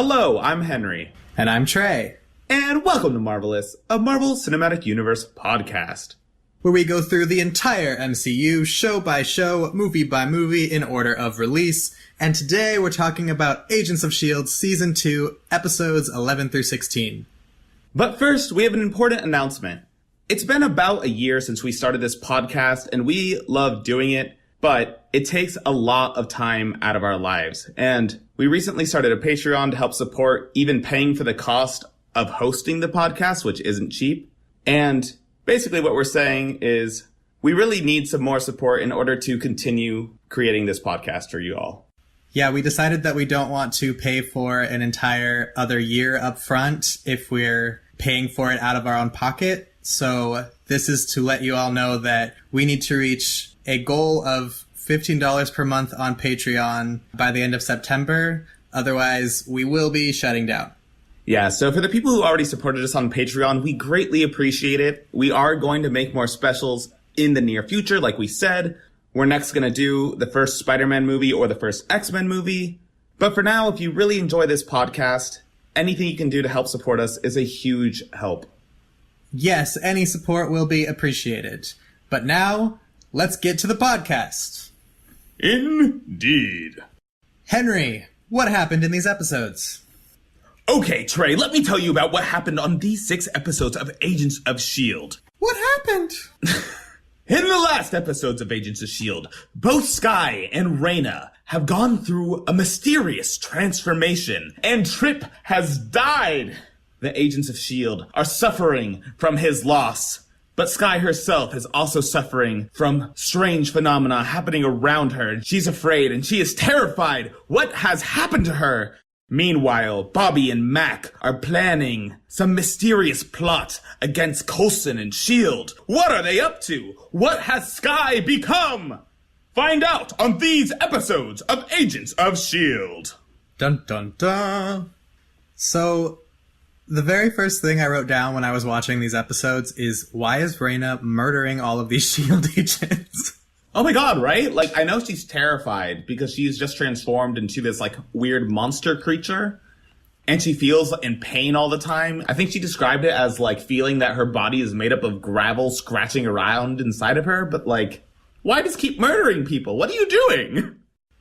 Hello, I'm Henry. And I'm Trey. And welcome to Marvelous, a Marvel Cinematic Universe podcast, where we go through the entire MCU, show by show, movie by movie, in order of release. And today we're talking about Agents of S.H.I.E.L.D. Season 2, Episodes 11 through 16. But first, we have an important announcement. It's been about a year since we started this podcast, and we love doing it, but it takes a lot of time out of our lives. And we recently started a Patreon to help support even paying for the cost of hosting the podcast, which isn't cheap. And basically what we're saying is we really need some more support in order to continue creating this podcast for you all. Yeah, we decided that we don't want to pay for an entire other year up front if we're paying for it out of our own pocket. So this is to let you all know that we need to reach a goal of $15 per month on Patreon by the end of September. Otherwise, we will be shutting down. Yeah, so for the people who already supported us on Patreon, we greatly appreciate it. We are going to make more specials in the near future, like we said. We're next going to do the first Spider-Man movie or the first X-Men movie. But for now, if you really enjoy this podcast, anything you can do to help support us is a huge help. Yes, any support will be appreciated. But now, let's get to the podcast. Indeed. Henry, what happened in these episodes? Okay, Trey, let me tell you about what happened on these 6 episodes of Agents of S.H.I.E.L.D. What happened? In the last episodes of Agents of S.H.I.E.L.D., both Skye and Raina have gone through a mysterious transformation, and Trip has died. The Agents of S.H.I.E.L.D. are suffering from his loss, but Skye herself is also suffering from strange phenomena happening around her. She's afraid and she is terrified. What has happened to her? Meanwhile, Bobby and Mac are planning some mysterious plot against Coulson and S.H.I.E.L.D. What are they up to? What has Skye become? Find out on these episodes of Agents of S.H.I.E.L.D. Dun dun dun. So, the very first thing I wrote down when I was watching these episodes is, why is Raina murdering all of these S.H.I.E.L.D. agents? Oh my god, right? Like, I know she's terrified because she's just transformed into this, like, weird monster creature. And she feels in pain all the time. I think she described it as, like, feeling that her body is made up of gravel scratching around inside of her. But, like, why just keep murdering people? What are you doing?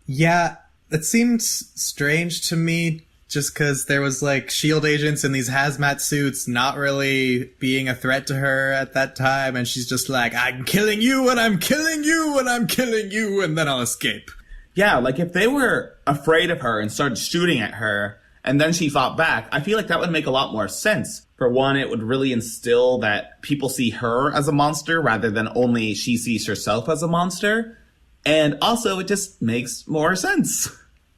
Yeah, it seemed strange to me. Just because there was, like, S.H.I.E.L.D. agents in these hazmat suits not really being a threat to her at that time. And she's just like, I'm killing you, and I'm killing you, and I'm killing you, and then I'll escape. Yeah, like, if they were afraid of her and started shooting at her, and then she fought back, I feel like that would make a lot more sense. For one, it would really instill that people see her as a monster rather than only she sees herself as a monster. And also, it just makes more sense.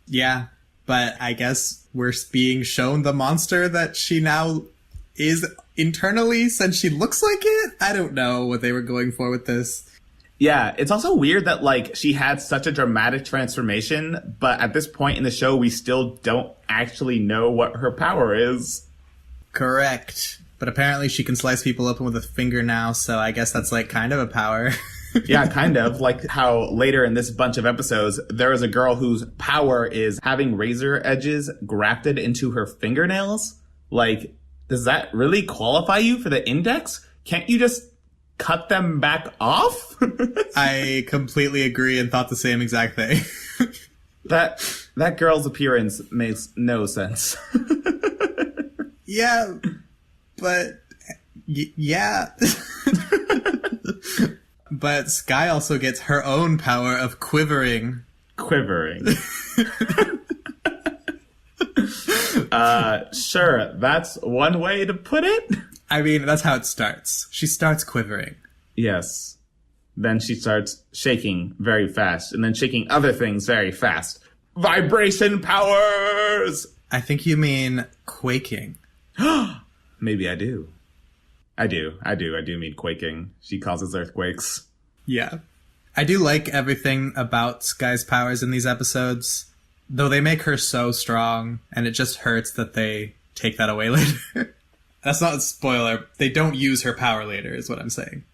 Yeah, but I guess we're being shown the monster that she now is internally since she looks like it? I don't know what they were going for with this. Yeah, it's also weird that, like, she had such a dramatic transformation, but at this point in the show, we still don't actually know what her power is. Correct. But apparently she can slice people open with a finger now, so I guess that's, like, kind of a power. Yeah, kind of. Like how later in this bunch of episodes, there is a girl whose power is having razor edges grafted into her fingernails. Like, does that really qualify you for the index? Can't you just cut them back off? I completely agree and thought the same exact thing. That girl's appearance makes no sense. Yeah, but yeah. But Skye also gets her own power of quivering. Quivering. Sure, that's one way to put it. I mean, that's how it starts. She starts quivering. Yes. Then she starts shaking very fast, and then shaking other things very fast. Vibration powers! I think you mean quaking. Maybe I do. I do mean quaking. She causes earthquakes. Yeah. I do like everything about Skye's powers in these episodes, though they make her so strong, and it just hurts that they take that away later. That's not a spoiler. They don't use her power later, is what I'm saying.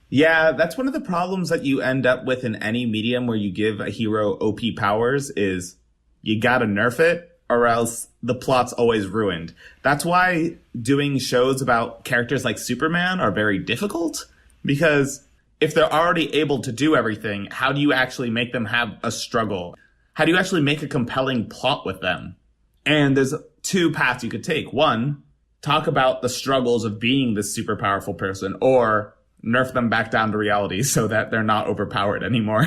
Yeah, that's one of the problems that you end up with in any medium where you give a hero OP powers is you gotta nerf it, or else the plot's always ruined. That's why doing shows about characters like Superman are very difficult, because if they're already able to do everything, how do you actually make them have a struggle? How do you actually make a compelling plot with them? And there's two paths you could take. One, talk about the struggles of being this super powerful person, or nerf them back down to reality so that they're not overpowered anymore.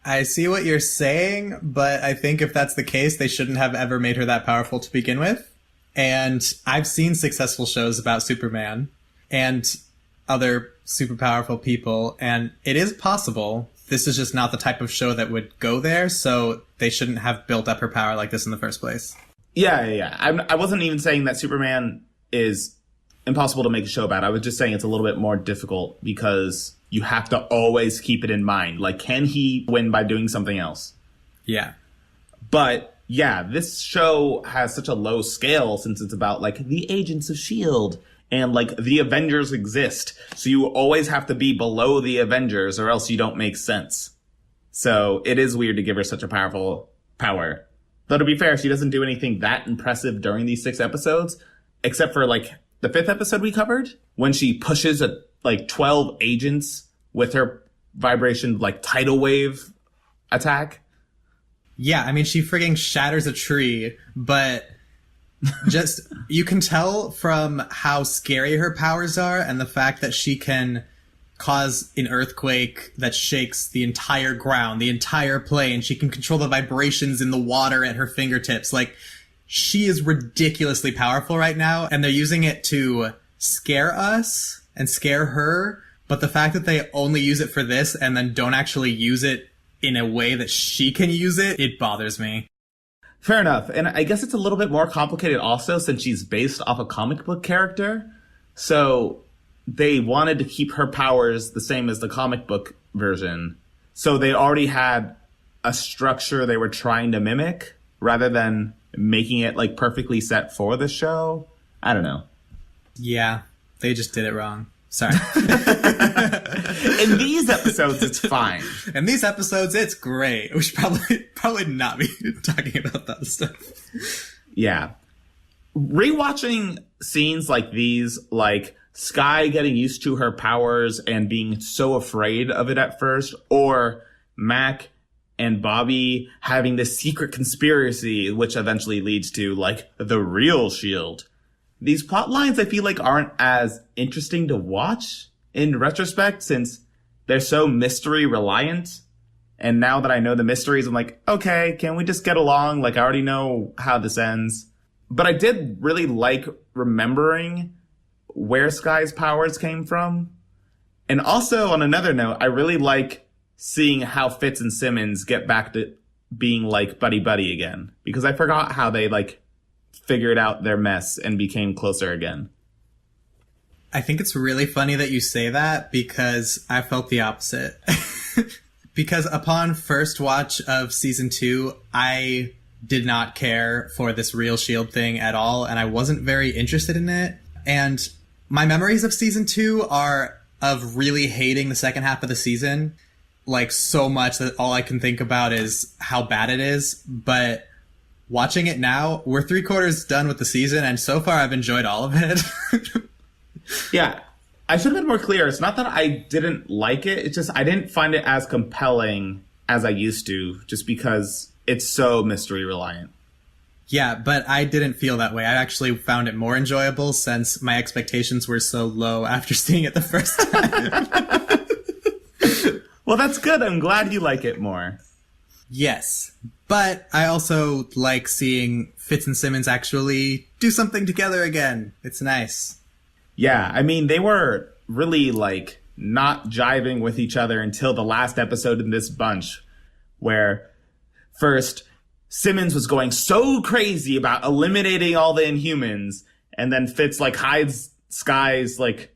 I see what you're saying, but I think if that's the case, they shouldn't have ever made her that powerful to begin with. And I've seen successful shows about Superman and other super powerful people, and it is possible. This is just not the type of show that would go there, so they shouldn't have built up her power like this in the first place. Yeah. I wasn't even saying that Superman is impossible to make a show about. I was just saying it's a little bit more difficult because you have to always keep it in mind. Like, can he win by doing something else? Yeah. But yeah, this show has such a low scale since it's about like the agents of S.H.I.E.L.D. and like the Avengers exist. So you always have to be below the Avengers or else you don't make sense. So it is weird to give her such a powerful power. Though to be fair, she doesn't do anything that impressive during these 6 episodes, except for like the 5th episode we covered, when she pushes like 12 agents with her vibration, like tidal wave attack. Yeah, I mean, she frigging shatters a tree, but just, you can tell from how scary her powers are and the fact that she can cause an earthquake that shakes the entire ground, the entire plane. She can control the vibrations in the water at her fingertips. Like, she is ridiculously powerful right now, and they're using it to scare us and scare her. But the fact that they only use it for this and then don't actually use it in a way that she can use it, it bothers me. Fair enough. And I guess it's a little bit more complicated also since she's based off a comic book character. So they wanted to keep her powers the same as the comic book version. So they already had a structure they were trying to mimic rather than making it like perfectly set for the show. I don't know. Yeah, they just did it wrong. Sorry. In these episodes, it's fine. In these episodes, it's great. We should probably not be talking about that stuff. Yeah. Rewatching scenes like these, like Skye getting used to her powers and being so afraid of it at first, or Mac and Bobby having this secret conspiracy, which eventually leads to, like, the real S.H.I.E.L.D. These plot lines, I feel like, aren't as interesting to watch in retrospect since they're so mystery reliant. And now that I know the mysteries, I'm like, okay, can we just get along? Like, I already know how this ends. But I did really like remembering where Skye's powers came from. And also, on another note, I really like seeing how Fitz and Simmons get back to being, like, buddy-buddy again. Because I forgot how they, like, figured out their mess and became closer again. I think it's really funny that you say that because I felt the opposite. Because upon first watch of season 2, I did not care for this real S.H.I.E.L.D. thing at all, and I wasn't very interested in it. And my memories of season 2 are of really hating the second half of the season, like so much that all I can think about is how bad it is. But watching it now, we're 3/4 done with the season, and so far I've enjoyed all of it. Yeah, I should have been more clear. It's not that I didn't like it. It's just I didn't find it as compelling as I used to, just because it's so mystery reliant. Yeah, but I didn't feel that way. I actually found it more enjoyable since my expectations were so low after seeing it the first time. Well, that's good. I'm glad you like it more. Yes, but I also like seeing Fitz and Simmons actually do something together again. It's nice. Yeah, I mean, they were really, like, not jiving with each other until the last episode in this bunch, where first Simmons was going so crazy about eliminating all the Inhumans, and then Fitz, like, hides Skye's, like,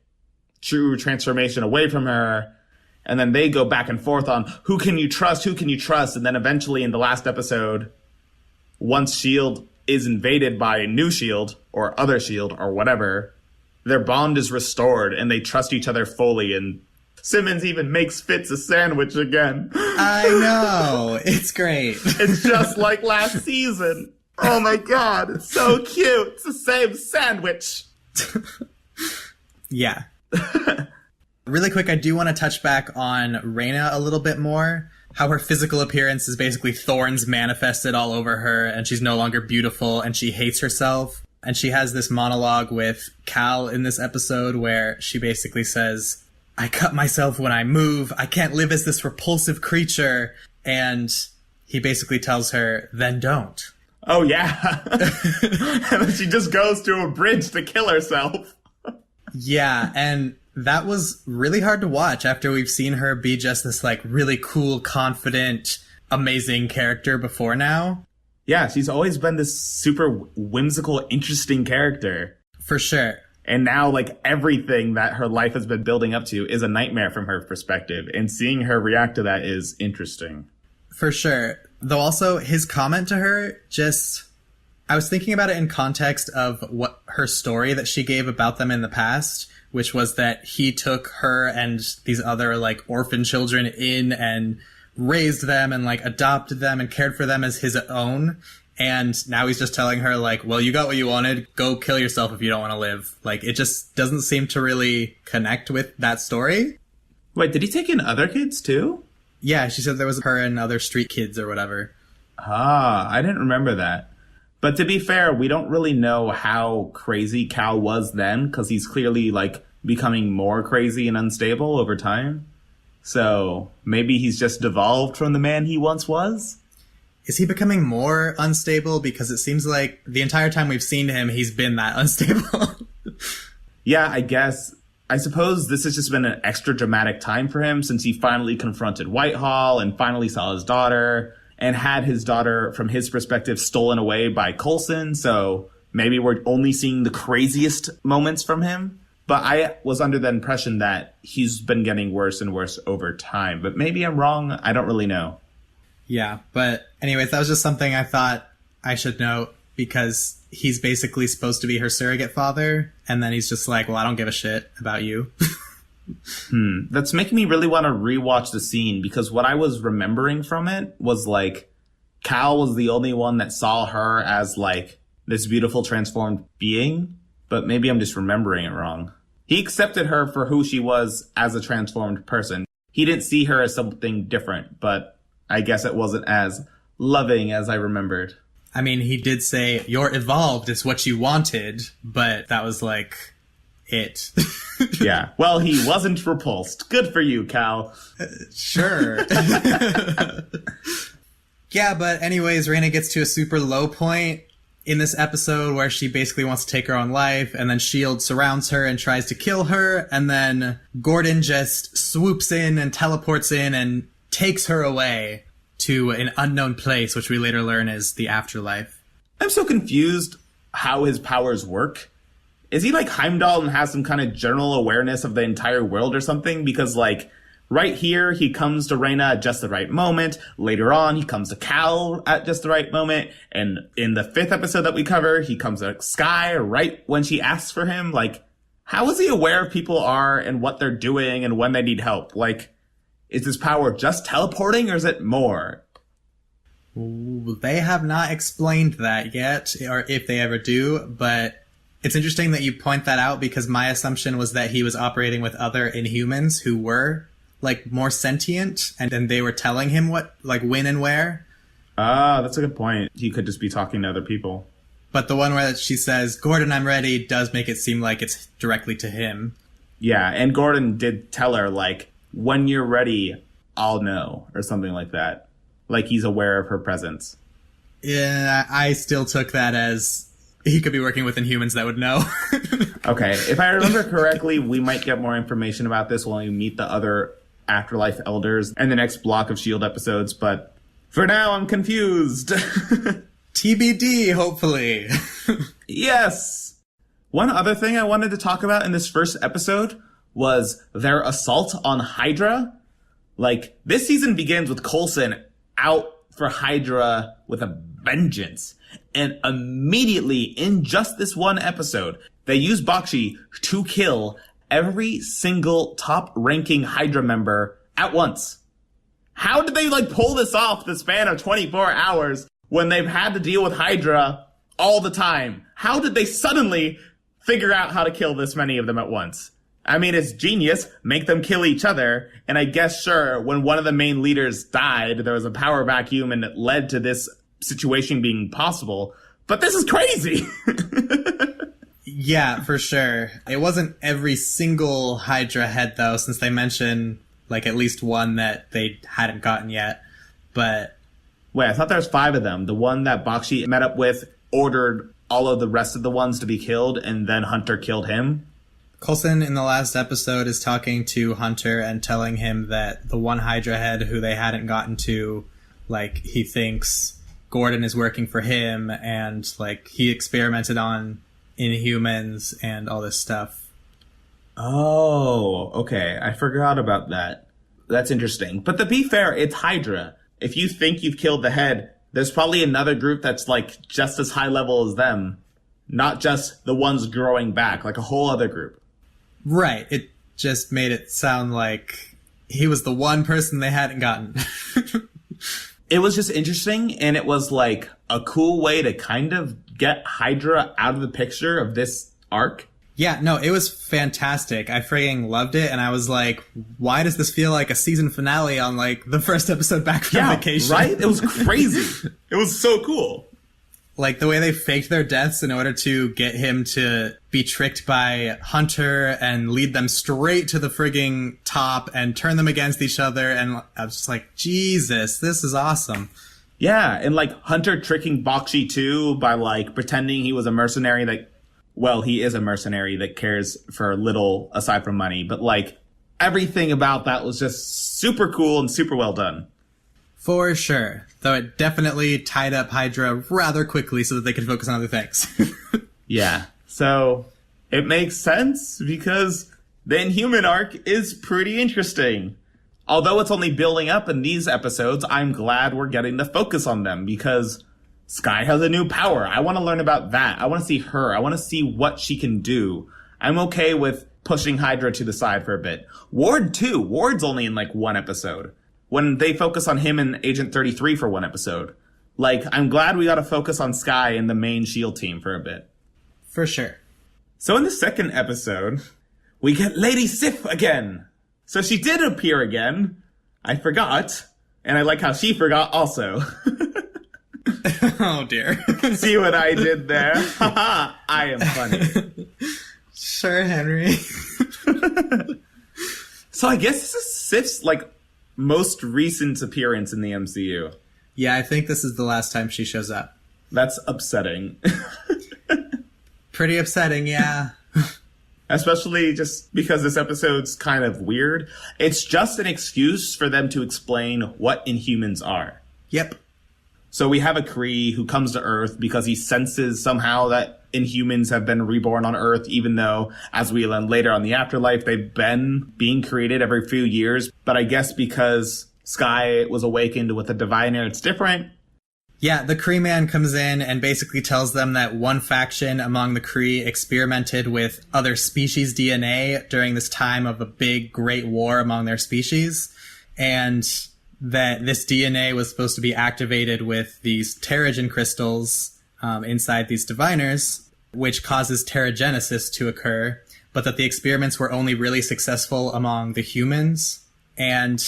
true transformation away from her, and then they go back and forth on who can you trust, and then eventually in the last episode, once S.H.I.E.L.D. is invaded by a new S.H.I.E.L.D. or other S.H.I.E.L.D. or whatever, their bond is restored and they trust each other fully, and Simmons even makes Fitz a sandwich again. I know. It's great. It's just like last season. Oh my god, it's so cute. It's the same sandwich. Yeah. Really quick, I do want to touch back on Reyna a little bit more. How her physical appearance is basically thorns manifested all over her, and she's no longer beautiful, and she hates herself. And she has this monologue with Cal in this episode where she basically says, I cut myself when I move. I can't live as this repulsive creature. And he basically tells her, then don't. Oh, yeah. And then she just goes to a bridge to kill herself. Yeah, and that was really hard to watch after we've seen her be just this, like, really cool, confident, amazing character before now. Yeah, she's always been this super whimsical, interesting character. For sure. And now, like, everything that her life has been building up to is a nightmare from her perspective. And seeing her react to that is interesting. For sure. Though also, his comment to her just... I was thinking about it in context of what her story that she gave about them in the past, which was that he took her and these other, like, orphan children in and raised them and, like, adopted them and cared for them as his own. And now he's just telling her, like, well, you got what you wanted. Go kill yourself if you don't want to live. Like, it just doesn't seem to really connect with that story. Wait, did he take in other kids, too? Yeah, she said there was her and other street kids or whatever. Ah, I didn't remember that. But to be fair, we don't really know how crazy Cal was then, because he's clearly, like, becoming more crazy and unstable over time. So maybe he's just devolved from the man he once was? Is he becoming more unstable? Because it seems like the entire time we've seen him, he's been that unstable. Yeah, I guess. I suppose this has just been an extra dramatic time for him since he finally confronted Whitehall and finally saw his daughter and had his daughter, from his perspective, stolen away by Coulson. So maybe we're only seeing the craziest moments from him. But I was under the impression that he's been getting worse and worse over time. But maybe I'm wrong. I don't really know. Yeah, but anyways, that was just something I thought I should note because he's basically supposed to be her surrogate father. And then he's just like, well, I don't give a shit about you. That's making me really want to rewatch the scene because what I was remembering from it was like Cal was the only one that saw her as like this beautiful transformed being, but maybe I'm just remembering it wrong. He accepted her for who she was as a transformed person. He didn't see her as something different, but I guess it wasn't as loving as I remembered. I mean, he did say, you're evolved is what you wanted, but that was like it. Yeah. Well, he wasn't repulsed. Good for you, Cal. Sure. Yeah, but anyways, Reyna gets to a super low point in this episode where she basically wants to take her own life, and then S.H.I.E.L.D. surrounds her and tries to kill her, and then Gordon just swoops in and teleports in and takes her away to an unknown place, which we later learn is the afterlife. I'm so confused how his powers work. Is he like Heimdall and has some kind of general awareness of the entire world or something? Because, like, right here, he comes to Reyna at just the right moment. Later on, he comes to Cal at just the right moment. And in the 5th episode that we cover, he comes to Skye right when she asks for him. Like, how is he aware of people are and what they're doing and when they need help? Like, is his power just teleporting or is it more? Ooh, they have not explained that yet, or if they ever do, but it's interesting that you point that out because my assumption was that he was operating with other Inhumans who were, like, more sentient, and then they were telling him what, like, when and where. Ah, that's a good point. He could just be talking to other people. But the one where she says, Gordon, I'm ready, does make it seem like it's directly to him. Yeah, and Gordon did tell her, like, when you're ready, I'll know, or something like that. Like, he's aware of her presence. Yeah, I still took that as he could be working with Inhumans that would know. Okay, if I remember correctly, we might get more information about this when we meet the other Afterlife Elders in the next block of S.H.I.E.L.D. episodes, but for now, I'm confused. TBD, hopefully. Yes! One other thing I wanted to talk about in this first episode was their assault on Hydra. Like, this season begins with Coulson out for Hydra with a vengeance. And immediately, in just this one episode, they use Bakshi to kill every single top-ranking Hydra member at once. How did they, like, pull this off the span of 24 hours when they've had to deal with Hydra all the time? How did they suddenly figure out how to kill this many of them at once? I mean, it's genius. Make them kill each other. And I guess, sure, when one of the main leaders died, there was a power vacuum and it led to this situation being possible. But this is crazy. Yeah, for sure. It wasn't every single Hydra head, though, since they mentioned, like, at least one that they hadn't gotten yet. But wait, I thought there was 5 of them. The one that Bakshi met up with ordered all of the rest of the ones to be killed, and then Hunter killed him. Coulson in the last episode is talking to Hunter and telling him that the one Hydra head who they hadn't gotten to, like, he thinks Gordon is working for him, and, like, he experimented on Inhumans and all this stuff. Oh, okay. I forgot about that. That's interesting. But to be fair, it's Hydra. If you think you've killed the head, there's probably another group that's, like, just as high level as them. Not just the ones growing back, like a whole other group. Right. It just made it sound like he was the one person they hadn't gotten. It was just interesting, and it was, like, a cool way to kind of get Hydra out of the picture of this arc. Yeah, no, it was fantastic. I freaking loved it, and I was like, why does this feel like a season finale on, like, the first episode back from vacation? Right? It was crazy. It was so cool. Like, the way they faked their deaths in order to get him to be tricked by Hunter and lead them straight to the frigging top and turn them against each other, and I was just like, Jesus, this is awesome. Yeah, and, like, Hunter tricking Bakshi, too, by, like, pretending he was a mercenary that... Well, he is a mercenary that cares for little aside from money, but, like, everything about that was just super cool and super well done. For sure. Though it definitely tied up Hydra rather quickly so that they could focus on other things. Yeah. So, it makes sense because the Inhuman arc is pretty interesting. Although it's only building up in these episodes, I'm glad we're getting the focus on them because Skye has a new power. I want to learn about that. I want to see her. I want to see what she can do. I'm okay with pushing Hydra to the side for a bit. Ward, too. Ward's only in, like, 1 episode. When they focus on him and Agent 33 for 1 episode. Like, I'm glad we got to focus on Skye and the main SHIELD team for a bit. For sure. So in the second episode, we get Lady Sif again. So she did appear again. I forgot. And I like how she forgot also. Oh, dear. See what I did there? Haha, I am funny. Sure, Henry. So I guess this is Sif's, like, most recent appearance in the MCU. Yeah, I think this is the last time she shows up. That's upsetting. Pretty upsetting, yeah. Especially just because this episode's kind of weird. It's just an excuse for them to explain what Inhumans are. Yep. So we have a Kree who comes to Earth because he senses somehow that Inhumans have been reborn on Earth, even though, as we learn later on the Afterlife, they've been being created every few years. But I guess because Skye was awakened with a diviner, it's different. Yeah, the Kree man comes in and basically tells them that one faction among the Kree experimented with other species' DNA during this time of a big, great war among their species. And that this DNA was supposed to be activated with these Terrigen crystals inside these diviners, which causes Terrigenesis to occur, but that the experiments were only really successful among the humans. And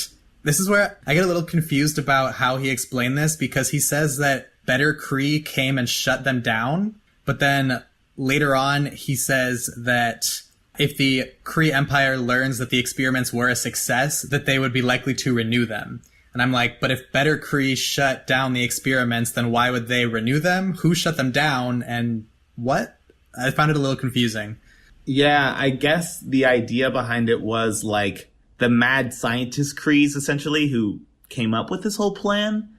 this is where I get a little confused about how he explained this, because he says that better Kree came and shut them down, but then later on he says that if the Kree Empire learns that the experiments were a success, that they would be likely to renew them. And I'm like, but if better Kree shut down the experiments, then why would they renew them? Who shut them down? And what? I found it a little confusing. Yeah, I guess the idea behind it was, like, the mad scientist Krees, essentially, who came up with this whole plan.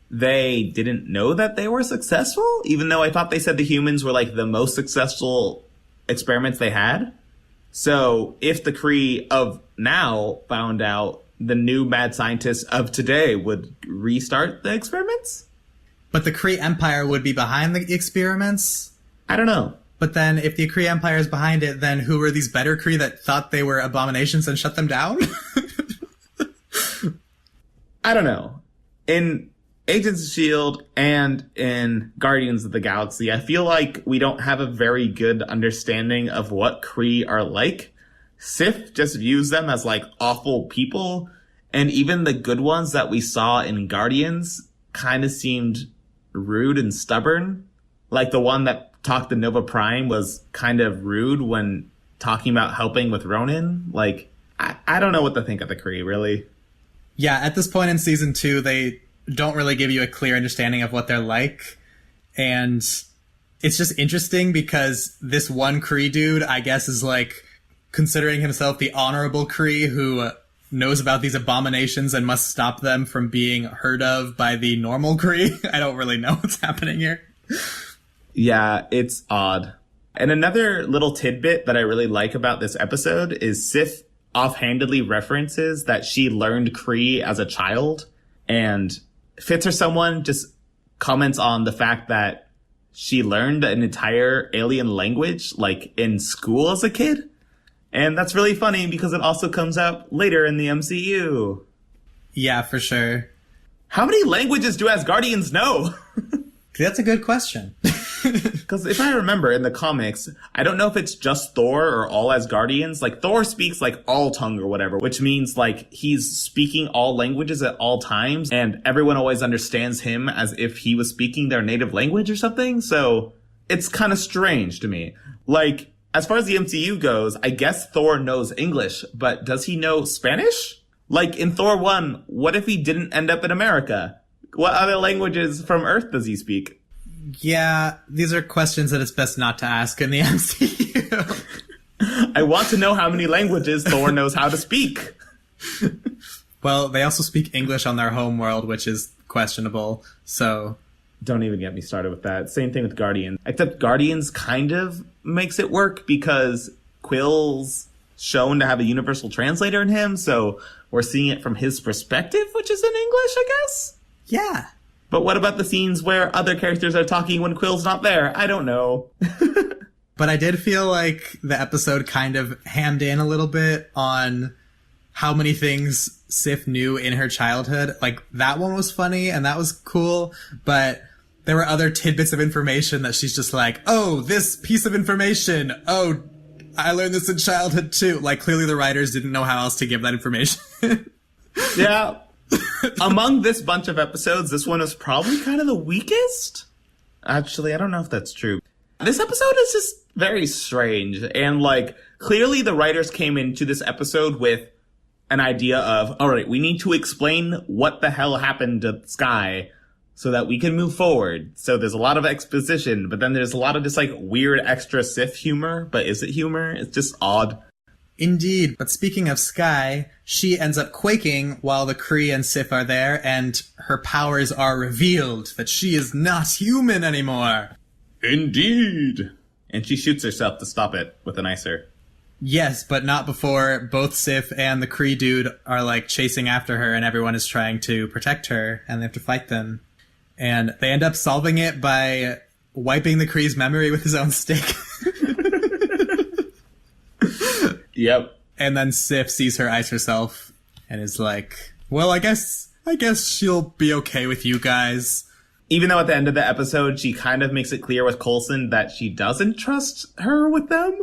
They didn't know that they were successful, even though I thought they said the humans were, like, the most successful experiments they had. So if the Kree of now found out, the new mad scientists of today would restart the experiments? But the Kree Empire would be behind the experiments? I don't know. But then if the Kree Empire is behind it, then who were these better Kree that thought they were abominations and shut them down? I don't know. In Agents of S.H.I.E.L.D. and in Guardians of the Galaxy, I feel like we don't have a very good understanding of what Kree are like. Sif just views them as like awful people, and even the good ones that we saw in Guardians kind of seemed rude and stubborn. Like the one that talked to Nova Prime was kind of rude when talking about helping with Ronan. Like, I don't know what to think of the Kree, really. Yeah, at this point in season 2, they don't really give you a clear understanding of what they're like. And it's just interesting because this one Kree dude, I guess, is like considering himself the honorable Kree who knows about these abominations and must stop them from being heard of by the normal Kree. I don't really know what's happening here. Yeah, it's odd. And another little tidbit that I really like about this episode is Sif offhandedly references that she learned Kree as a child, and Fitz or someone just comments on the fact that she learned an entire alien language, like, in school as a kid. And that's really funny because it also comes out later in the MCU. Yeah, for sure. How many languages do Asgardians know? That's a good question. Because if I remember in the comics, I don't know if it's just Thor or all Asgardians. Like, Thor speaks, like, all tongue or whatever, which means, like, he's speaking all languages at all times, and everyone always understands him as if he was speaking their native language or something. So it's kind of strange to me. Like, as far as the MCU goes, I guess Thor knows English, but does he know Spanish? Like, in Thor 1, what if he didn't end up in America? What other languages from Earth does he speak? Yeah, these are questions that it's best not to ask in the MCU. I want to know how many languages Thor knows how to speak. Well, they also speak English on their home world, which is questionable, so... Don't even get me started with that. Same thing with Guardians. Except Guardians kind of makes it work because Quill's shown to have a universal translator in him, so we're seeing it from his perspective, which is in English, I guess? Yeah. But what about the scenes where other characters are talking when Quill's not there? I don't know. But I did feel like the episode kind of hammed in a little bit on how many things Sif knew in her childhood. Like, that one was funny and that was cool, but there were other tidbits of information that she's just like, oh, this piece of information. Oh, I learned this in childhood too. Like, clearly the writers didn't know how else to give that information. Yeah. Among this bunch of episodes, this one is probably kind of the weakest. Actually, I don't know if that's true. This episode is just very strange. And, like, clearly the writers came into this episode with an idea of, all right, we need to explain what the hell happened to Skye so that we can move forward. So there's a lot of exposition, but then there's a lot of just, like, weird extra Sif humor. But is it humor? It's just odd. Indeed, but speaking of Skye, she ends up quaking while the Kree and Sif are there, and her powers are revealed that she is not human anymore. Indeed. And she shoots herself to stop it with an icer. Yes, but not before both Sif and the Kree dude are, like, chasing after her, and everyone is trying to protect her, and they have to fight them. And they end up solving it by wiping the Kree's memory with his own stick. Yep. And then Sif sees her ice herself and is like, well, I guess she'll be okay with you guys. Even though at the end of the episode, she kind of makes it clear with Coulson that she doesn't trust her with them.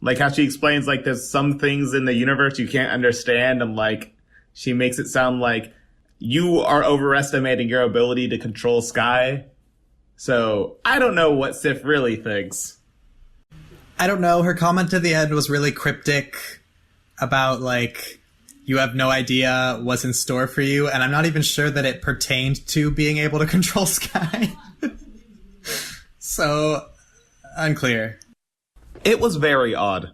Like how she explains, like, there's some things in the universe you can't understand, and, like, she makes it sound like you are overestimating your ability to control Skye. So I don't know what Sif really thinks. I don't know. Her comment at the end was really cryptic about, like, you have no idea what's in store for you. And I'm not even sure that it pertained to being able to control Skye. So, unclear. It was very odd.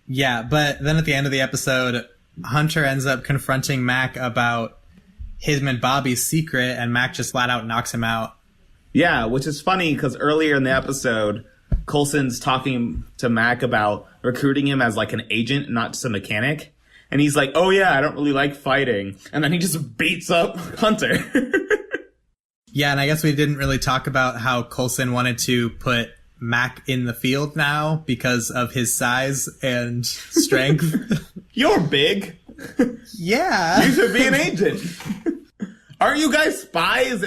Yeah, but then at the end of the episode, Hunter ends up confronting Mac about him and Bobby's secret, and Mac just flat out knocks him out. Yeah, which is funny because earlier in the episode, Coulson's talking to Mac about recruiting him as, like, an agent, not just a mechanic. And he's like, oh yeah, I don't really like fighting. And then he just beats up Hunter. Yeah, and I guess we didn't really talk about how Coulson wanted to put Mac in the field now because of his size and strength. You're big. Yeah. You should be an agent. Aren't you guys spies?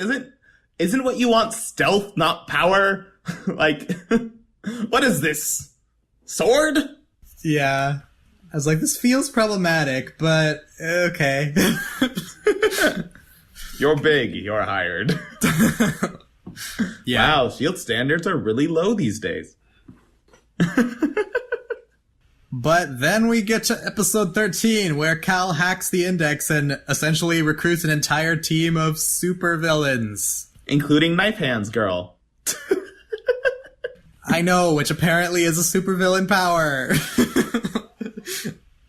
Isn't what you want stealth, not power? Like, what is this? Sword? Yeah. I was like, this feels problematic, but okay. You're big. You're hired. Yeah. Wow, shield standards are really low these days. But then we get to episode 13, where Cal hacks the index and essentially recruits an entire team of supervillains. Including Knife Hands Girl. I know, which apparently is a supervillain power.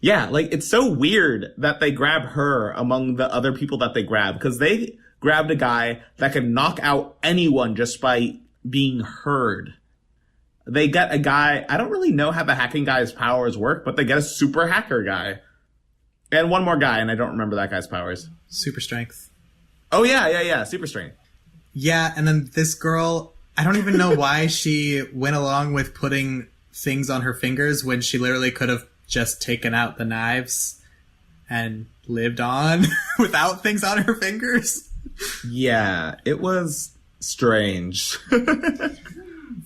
Yeah, like, it's so weird that they grab her among the other people that they grab, because they grabbed a guy that could knock out anyone just by being heard. They get a guy, I don't really know how the hacking guy's powers work, but they get a super hacker guy. And one more guy, and I don't remember that guy's powers. Super strength. Oh, yeah, super strength. Yeah, and then this girl, I don't even know why she went along with putting things on her fingers when she literally could have just taken out the knives and lived on without things on her fingers. Yeah, it was strange.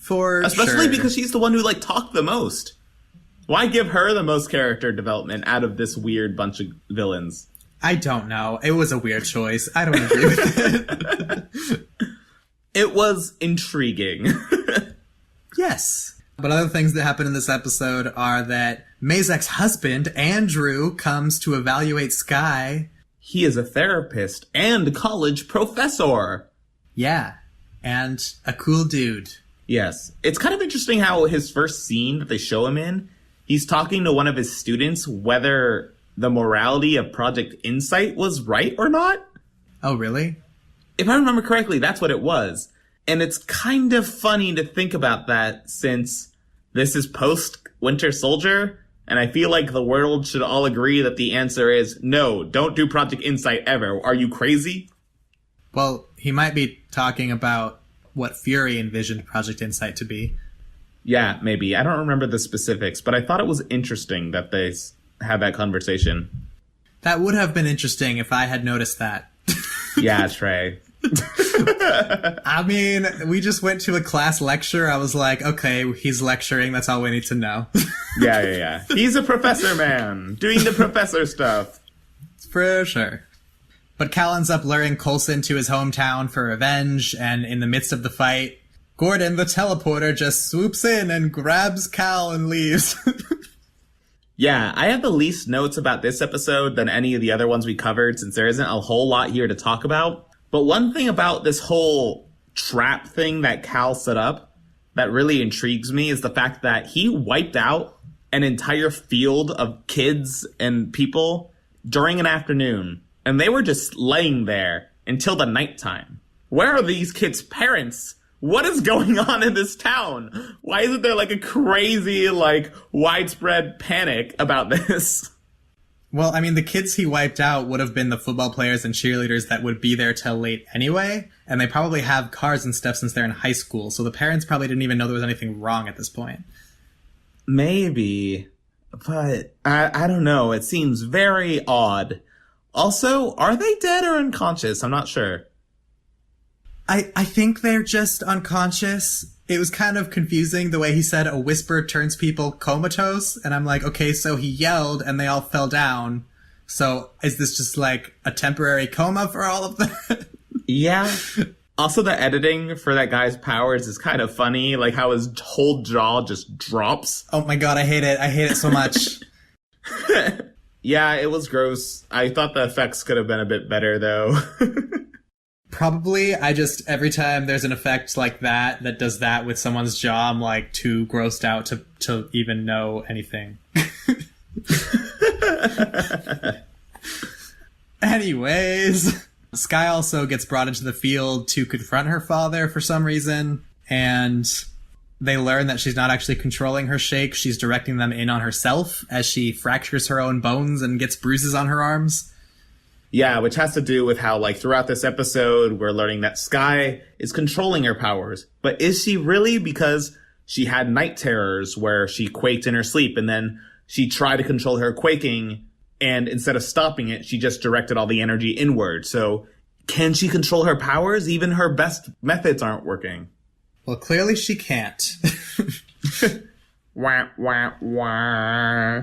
For Especially sure. because she's the one who, like, talked the most. Why give her the most character development out of this weird bunch of villains? I don't know. It was a weird choice. I don't agree with it. It was intriguing. Yes. But other things that happen in this episode are that Mazek's husband, Andrew, comes to evaluate Skye. He is a therapist and college professor. Yeah. And a cool dude. Yes. It's kind of interesting how his first scene that they show him in, he's talking to one of his students whether the morality of Project Insight was right or not. Oh, really? If I remember correctly, that's what it was. And it's kind of funny to think about that since this is post-Winter Soldier, and I feel like the world should all agree that the answer is no, don't do Project Insight ever. Are you crazy? Well, he might be talking about what Fury envisioned Project Insight to be. Yeah, maybe. I don't remember the specifics, but I thought it was interesting that they had that conversation. That would have been interesting if I had noticed that. Yeah, Trey. I mean, we just went to a class lecture. I was like, okay, he's lecturing. That's all we need to know. Yeah. He's a professor man, doing the professor stuff. For sure. But Cal ends up luring Coulson to his hometown for revenge, and in the midst of the fight, Gordon, the teleporter, just swoops in and grabs Cal and leaves. Yeah, I have the least notes about this episode than any of the other ones we covered, since there isn't a whole lot here to talk about. But one thing about this whole trap thing that Cal set up that really intrigues me is the fact that he wiped out an entire field of kids and people during an afternoon, and they were just laying there until the nighttime. Where are these kids' parents? What is going on in this town? Why isn't there like a crazy, like, widespread panic about this? Well, I mean, the kids he wiped out would have been the football players and cheerleaders that would be there till late anyway, and they probably have cars and stuff since they're in high school, so the parents probably didn't even know there was anything wrong at this point. Maybe, but I don't know. It seems very odd. Also, are they dead or unconscious? I'm not sure. I think they're just unconscious. It was kind of confusing the way he said a whisper turns people comatose, and I'm like, okay, so he yelled and they all fell down. So is this just like a temporary coma for all of them? Yeah. Also, the editing for that guy's powers is kind of funny, like how his whole jaw just drops. Oh my god, I hate it. I hate it so much. Yeah, it was gross. I thought the effects could have been a bit better, though. Probably, every time there's an effect like that does that with someone's jaw, I'm like too grossed out to even know anything. Anyways, Skye also gets brought into the field to confront her father for some reason, and they learn that she's not actually controlling her shake, she's directing them in on herself as she fractures her own bones and gets bruises on her arms. Yeah, which has to do with how, like, throughout this episode, we're learning that Skye is controlling her powers. But is she really? Because she had night terrors where she quaked in her sleep, and then she tried to control her quaking, and instead of stopping it, she just directed all the energy inward. So can she control her powers? Even her best methods aren't working. Well, clearly she can't. Wah, wah, wah.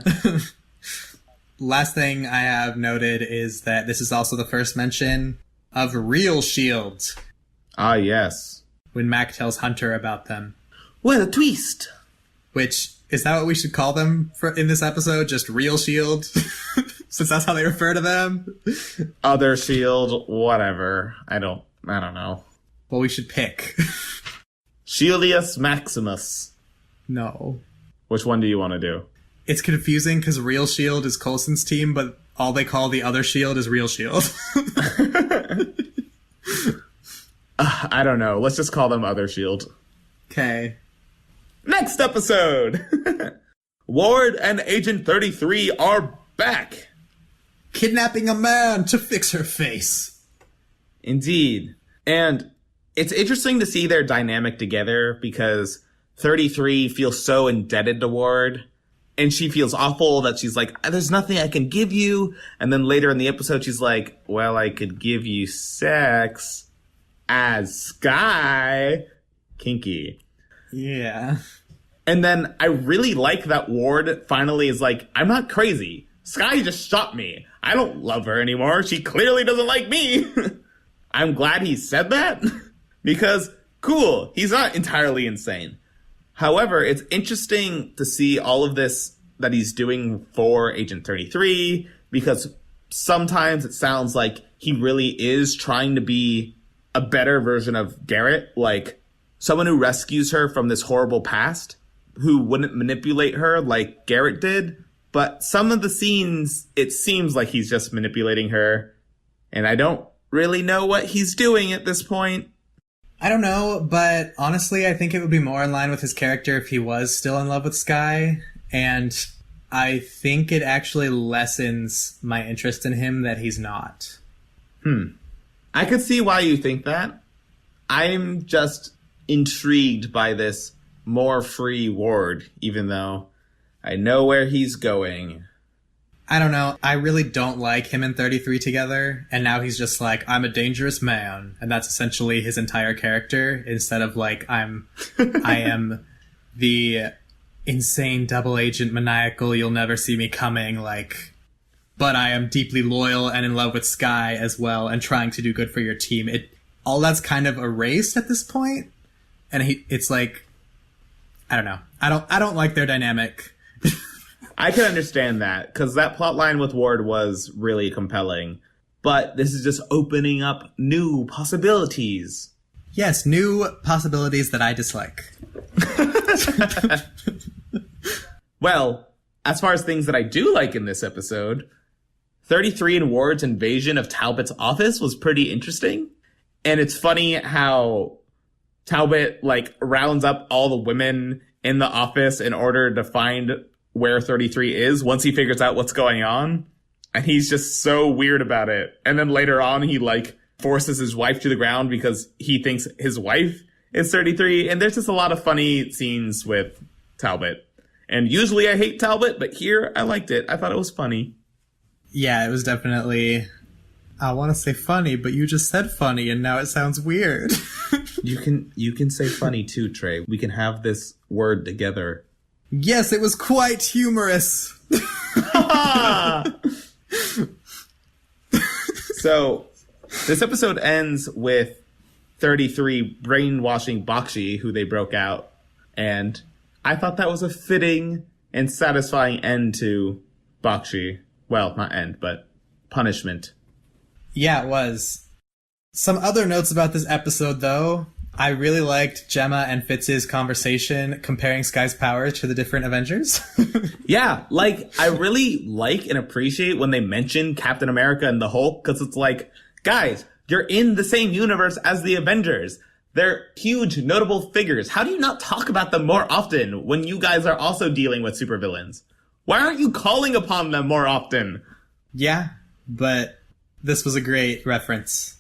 Last thing I have noted is that this is also the first mention of real shields. Ah, yes. When Mac tells Hunter about them. What a twist! Which, is that what we should call them in this episode? Just real shield? Since that's how they refer to them? Other shield, whatever. I don't know. Well, we should pick. Shieldius Maximus. No. Which one do you want to do? It's confusing because Real Shield is Coulson's team, but all they call the other shield is Real Shield. I don't know. Let's just call them Other Shield. Okay. Next episode! Ward and Agent 33 are back! Kidnapping a man to fix her face. Indeed. And it's interesting to see their dynamic together because 33 feels so indebted to Ward. And she feels awful that she's like, there's nothing I can give you. And then later in the episode, she's like, well, I could give you sex as Skye. Kinky. Yeah. And then I really like that Ward finally is like, I'm not crazy. Skye just shot me. I don't love her anymore. She clearly doesn't like me. I'm glad he said that because cool. He's not entirely insane. However, it's interesting to see all of this that he's doing for Agent 33 because sometimes it sounds like he really is trying to be a better version of Garrett, like someone who rescues her from this horrible past, who wouldn't manipulate her like Garrett did. But some of the scenes, it seems like he's just manipulating her, and I don't really know what he's doing at this point. I don't know, but honestly, I think it would be more in line with his character if he was still in love with Skye, and I think it actually lessens my interest in him that he's not. I could see why you think that. I'm just intrigued by this more free Ward, even though I know where he's going. I don't know. I really don't like him and 33 together. And now he's just like, I'm a dangerous man. And that's essentially his entire character. Instead of like, I am the insane double agent maniacal, you'll never see me coming. Like, but I am deeply loyal and in love with Skye as well and trying to do good for your team. All that's kind of erased at this point. And it's like, I don't know. I don't like their dynamic. I can understand that, because that plot line with Ward was really compelling. But this is just opening up new possibilities. Yes, new possibilities that I dislike. Well, as far as things that I do like in this episode, 33 and Ward's invasion of Talbot's office was pretty interesting. And it's funny how Talbot, like, rounds up all the women in the office in order to find where 33 is once he figures out what's going on. And he's just so weird about it. And then later on, he like forces his wife to the ground because he thinks his wife is 33. And there's just a lot of funny scenes with Talbot. And usually I hate Talbot, but here I liked it. I thought it was funny. Yeah, it was definitely, I want to say funny, but you just said funny and now it sounds weird. You can say funny too, Trey. We can have this word together. Yes, it was quite humorous. So, this episode ends with 33 brainwashing Bakshi, who they broke out. And I thought that was a fitting and satisfying end to Bakshi. Well, not end, but punishment. Yeah, it was. Some other notes about this episode, though. I really liked Gemma and Fitz's conversation comparing Skye's powers to the different Avengers. Yeah, like, I really like and appreciate when they mention Captain America and the Hulk, because it's like, guys, you're in the same universe as the Avengers. They're huge, notable figures. How do you not talk about them more often when you guys are also dealing with supervillains? Why aren't you calling upon them more often? Yeah, but this was a great reference.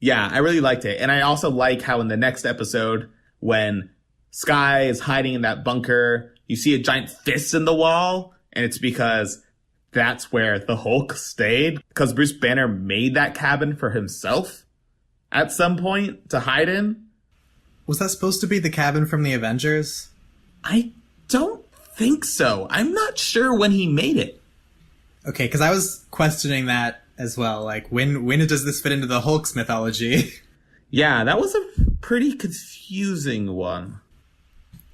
Yeah, I really liked it. And I also like how in the next episode, when Skye is hiding in that bunker. You see a giant fist in the wall, and it's because that's where the Hulk stayed. Because Bruce Banner made that cabin for himself at some point to hide in. Was that supposed to be the cabin from the Avengers? I don't think so. I'm not sure when he made it. Okay, because I was questioning that as well. Like, when does this fit into the Hulk's mythology? Yeah, that was a pretty confusing one.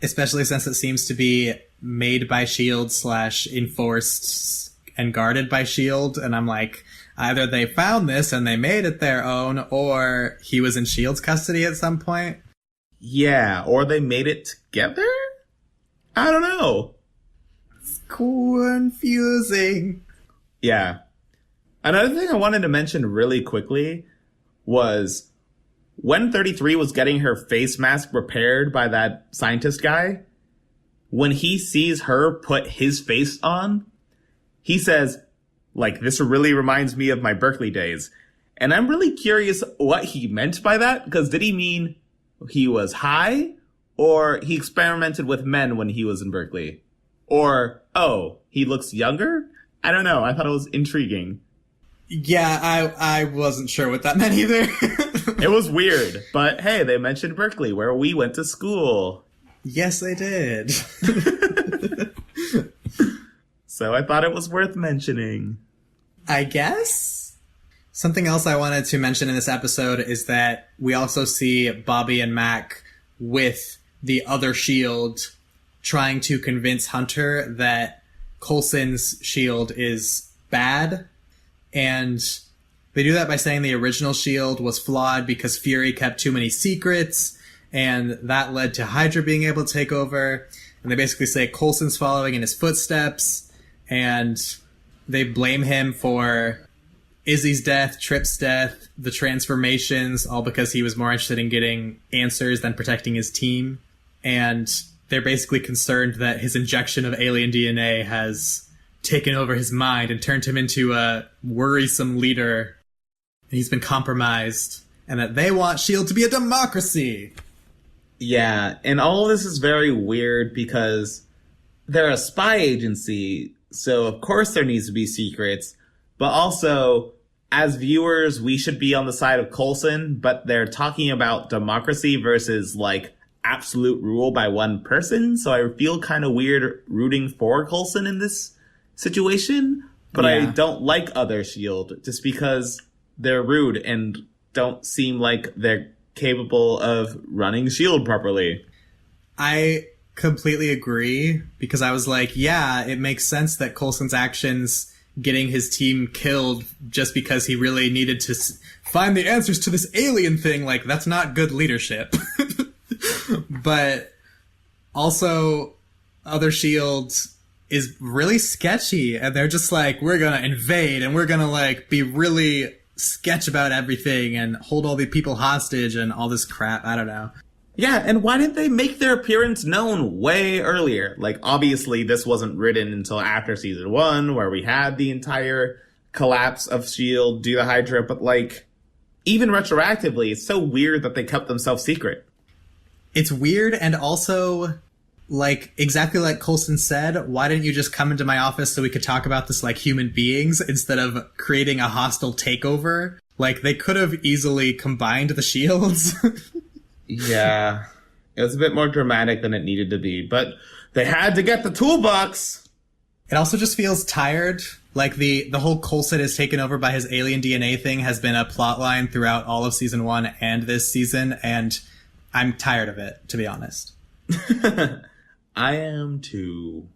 Especially since it seems to be made by S.H.I.E.L.D. / enforced and guarded by S.H.I.E.L.D. And I'm like, either they found this and they made it their own, or he was in S.H.I.E.L.D.'s custody at some point. Yeah, or they made it together? I don't know. It's confusing. Yeah. Another thing I wanted to mention really quickly was when 33 was getting her face mask repaired by that scientist guy, when he sees her put his face on, he says, like, this really reminds me of my Berkeley days. And I'm really curious what he meant by that, because did he mean he was high, or he experimented with men when he was in Berkeley? Or, oh, he looks younger? I don't know. I thought it was intriguing. Yeah, I wasn't sure what that meant either. It was weird, but hey, they mentioned Berkeley, where we went to school. Yes, they did. So I thought it was worth mentioning. I guess? Something else I wanted to mention in this episode is that we also see Bobby and Mac with the other S.H.I.E.L.D. trying to convince Hunter that Coulson's S.H.I.E.L.D. is bad. And they do that by saying the original S.H.I.E.L.D. was flawed because Fury kept too many secrets, and that led to Hydra being able to take over. And they basically say Coulson's following in his footsteps, and they blame him for Izzy's death, Trip's death, the transformations, all because he was more interested in getting answers than protecting his team. And they're basically concerned that his injection of alien DNA has taken over his mind and turned him into a worrisome leader. He's been compromised, and that they want S.H.I.E.L.D. to be a democracy. Yeah, and all of this is very weird because they're a spy agency, so of course there needs to be secrets, but also, as viewers, we should be on the side of Coulson, but they're talking about democracy versus, like, absolute rule by one person, so I feel kind of weird rooting for Coulson in this situation, but yeah. I don't like other S.H.I.E.L.D. just because they're rude and don't seem like they're capable of running S.H.I.E.L.D. properly. I completely agree, because I was like, yeah, it makes sense that Coulson's actions getting his team killed just because he really needed to find the answers to this alien thing, like, that's not good leadership. But also, other S.H.I.E.L.D. is really sketchy, and they're just like, we're gonna invade, and we're gonna, like, be really sketch about everything, and hold all the people hostage, and all this crap. I don't know. Yeah, and why didn't they make their appearance known way earlier? Like, obviously, this wasn't written until after season 1, where we had the entire collapse of S.H.I.E.L.D. due to Hydra, but, like, even retroactively, it's so weird that they kept themselves secret. It's weird, and also, like, exactly like Coulson said, why didn't you just come into my office so we could talk about this like human beings instead of creating a hostile takeover? Like, they could have easily combined the shields. Yeah. It was a bit more dramatic than it needed to be, but they had to get the toolbox. It also just feels tired. Like, the whole Coulson is taken over by his alien DNA thing has been a plot line throughout all of season 1 and this season, and I'm tired of it, to be honest. I am too.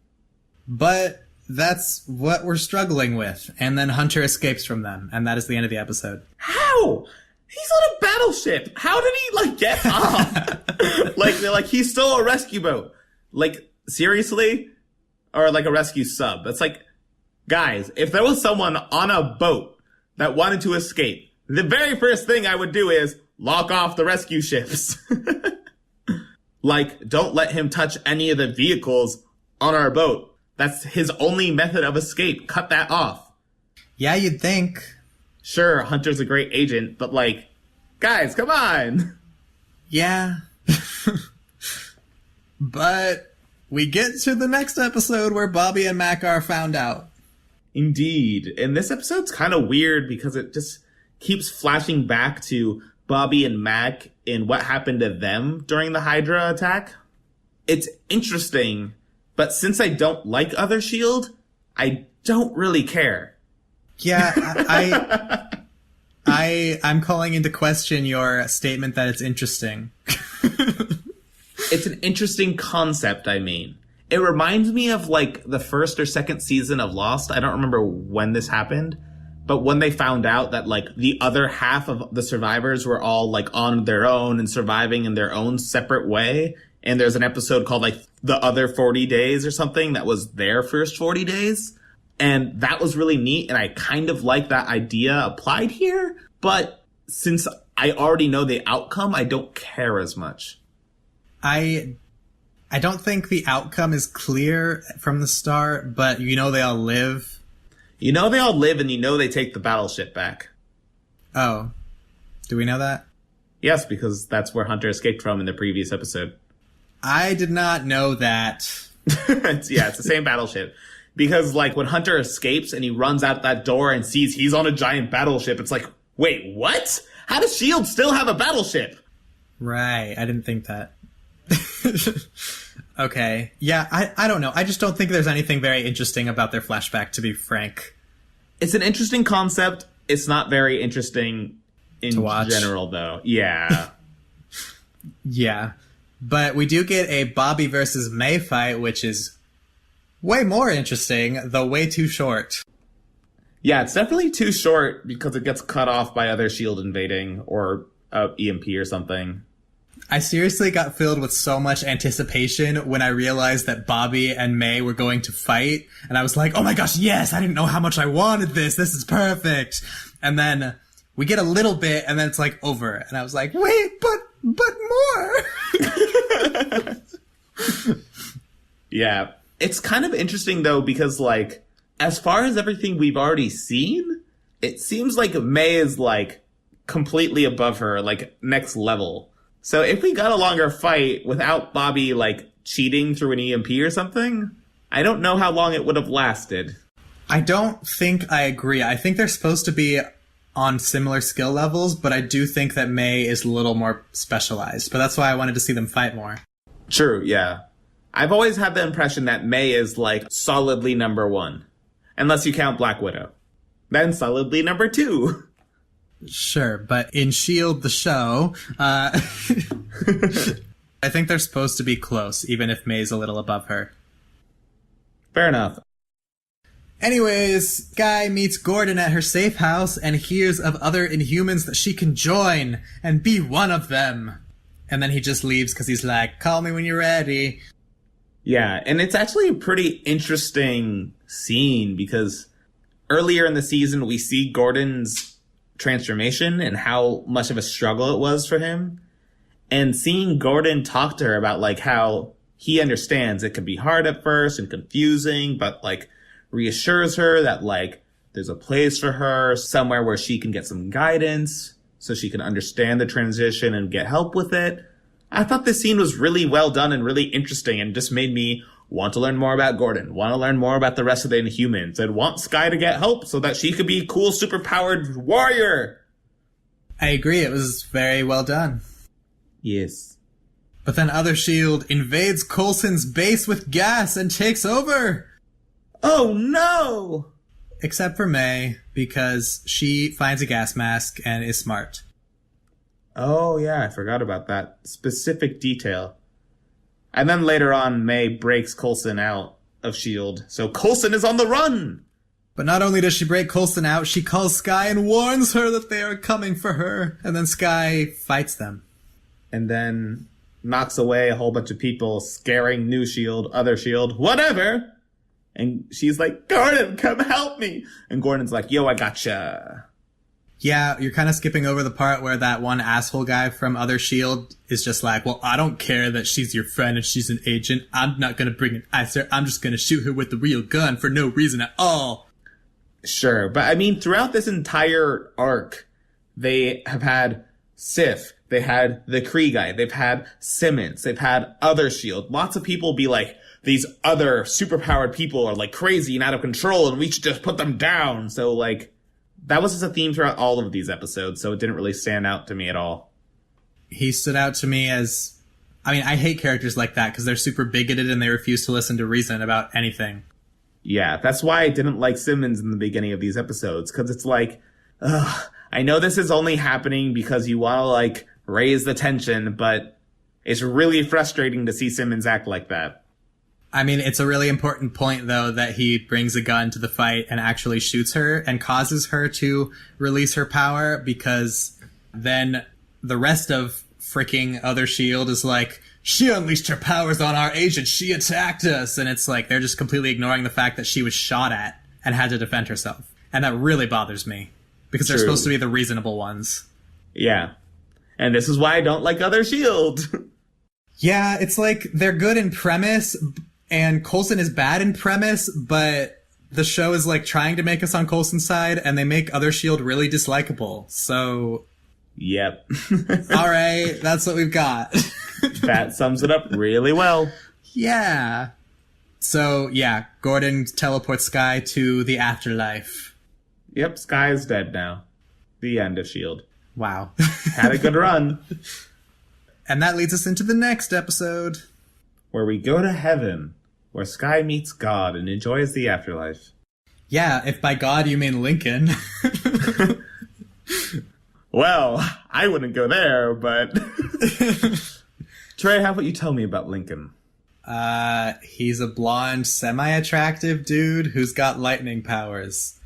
But that's what we're struggling with. And then Hunter escapes from them, and that is the end of the episode. How? He's on a battleship. How did he, like, get off? Like, they're like, he's still a rescue boat. Like, seriously? Or, like, a rescue sub. It's like, guys, if there was someone on a boat that wanted to escape, the very first thing I would do is lock off the rescue ships. Like, don't let him touch any of the vehicles on our boat. That's his only method of escape. Cut that off. Yeah, you'd think. Sure, Hunter's a great agent, but, like, guys, come on. Yeah. But we get to the next episode where Bobby and Mac are found out. Indeed. And this episode's kind of weird because it just keeps flashing back to Bobby and Mac and what happened to them during the Hydra attack. It's interesting, but since I don't like Other S.H.I.E.L.D., I don't really care. Yeah, I'm calling into question your statement that it's interesting. It's an interesting concept, I mean. It reminds me of, like, the first or second season of Lost. I don't remember when this happened. But when they found out that, like, the other half of the survivors were all, like, on their own and surviving in their own separate way. And there's an episode called, like, The Other 40 Days or something that was their first 40 days. And that was really neat. And I kind of like that idea applied here. But since I already know the outcome, I don't care as much. I don't think the outcome is clear from the start, but you know they all live. You know they all live, and you know they take the battleship back. Oh. Do we know that? Yes, because that's where Hunter escaped from in the previous episode. I did not know that. It's the same battleship. Because, like, when Hunter escapes and he runs out that door and sees he's on a giant battleship, it's like, wait, what? How does S.H.I.E.L.D. still have a battleship? Right, I didn't think that. Okay. Yeah, I don't know. I just don't think there's anything very interesting about their flashback, to be frank. It's an interesting concept. It's not very interesting in general, though. Yeah. Yeah. But we do get a Bobby versus May fight, which is way more interesting, though way too short. Yeah, it's definitely too short because it gets cut off by Other S.H.I.E.L.D. invading or EMP or something. I seriously got filled with so much anticipation when I realized that Bobby and May were going to fight. And I was like, oh my gosh, yes, I didn't know how much I wanted this. This is perfect. And then we get a little bit and then it's like over. And I was like, wait, but more. Yeah. It's kind of interesting though, because like, as far as everything we've already seen, it seems like May is like completely above her, like next level. So if we got a longer fight without Bobby, like, cheating through an EMP or something, I don't know how long it would have lasted. I don't think I agree. I think they're supposed to be on similar skill levels, but I do think that May is a little more specialized. But that's why I wanted to see them fight more. True, yeah. I've always had the impression that May is, like, solidly number one. Unless you count Black Widow. Then solidly number two. Sure, but in S.H.I.E.L.D. the show, I think they're supposed to be close, even if May's a little above her. Fair enough. Anyways, Skye meets Gordon at her safe house and hears of other Inhumans that she can join and be one of them. And then he just leaves because he's like, call me when you're ready. Yeah, and it's actually a pretty interesting scene because earlier in the season we see Gordon's transformation and how much of a struggle it was for him. And seeing Gordon talk to her about like how he understands it can be hard at first and confusing, but like reassures her that like there's a place for her somewhere where she can get some guidance so she can understand the transition and get help with it. I thought this scene was really well done and really interesting and just made me want to learn more about Gordon, want to learn more about the rest of the Inhumans, and want Skye to get help so that she could be a cool, superpowered warrior. I agree, it was very well done. Yes. But then Other S.H.I.E.L.D. invades Coulson's base with gas and takes over! Oh no! Except for May, because she finds a gas mask and is smart. Oh yeah, I forgot about that specific detail. And then later on, May breaks Coulson out of S.H.I.E.L.D., so Coulson is on the run! But not only does she break Coulson out, she calls Skye and warns her that they are coming for her, and then Skye fights them. And then knocks away a whole bunch of people, scaring new S.H.I.E.L.D., Other S.H.I.E.L.D., whatever! And she's like, Gordon, come help me! And Gordon's like, yo, I gotcha. Yeah, you're kind of skipping over the part where that one asshole guy from Other S.H.I.E.L.D. is just like, well, I don't care that she's your friend and she's an agent. I'm not going to bring an icer. I'm just going to shoot her with the real gun for no reason at all. Sure, but I mean, throughout this entire arc, they have had Sif, They had the Kree guy. They've had Simmons. They've had other S.H.I.E.L.D. Lots of people be like, these other superpowered people are like crazy and out of control and we should just put them down. So like, that was just a theme throughout all of these episodes, so it didn't really stand out to me at all. He stood out to me as... I mean, I hate characters like that because they're super bigoted and they refuse to listen to reason about anything. Yeah, that's why I didn't like Simmons in the beginning of these episodes, because it's like, ugh, I know this is only happening because you want to, like, raise the tension, but it's really frustrating to see Simmons act like that. I mean, it's a really important point, though, that he brings a gun to the fight and actually shoots her and causes her to release her power, because then the rest of freaking other S.H.I.E.L.D. is like, she unleashed her powers on our agent, she attacked us, and it's like they're just completely ignoring the fact that she was shot at and had to defend herself. And that really bothers me, because they're supposed to be the reasonable ones. Yeah. And this is why I don't like other S.H.I.E.L.D. Yeah, it's like they're good in premise, and Coulson is bad in premise, but the show is like trying to make us on Coulson's side, and they make other S.H.I.E.L.D. really dislikable. So... Yep. All right, that's what we've got. That sums it up really well. Yeah. So, yeah, Gordon teleports Skye to the afterlife. Yep, Skye is dead now. The end of S.H.I.E.L.D. Wow. Had a good run. And that leads us into the next episode. Where we go to heaven, where Skye meets God and enjoys the afterlife. Yeah, if by God you mean Lincoln. Well, I wouldn't go there, but... Trey, how about you tell me about Lincoln? He's a blonde, semi-attractive dude who's got lightning powers.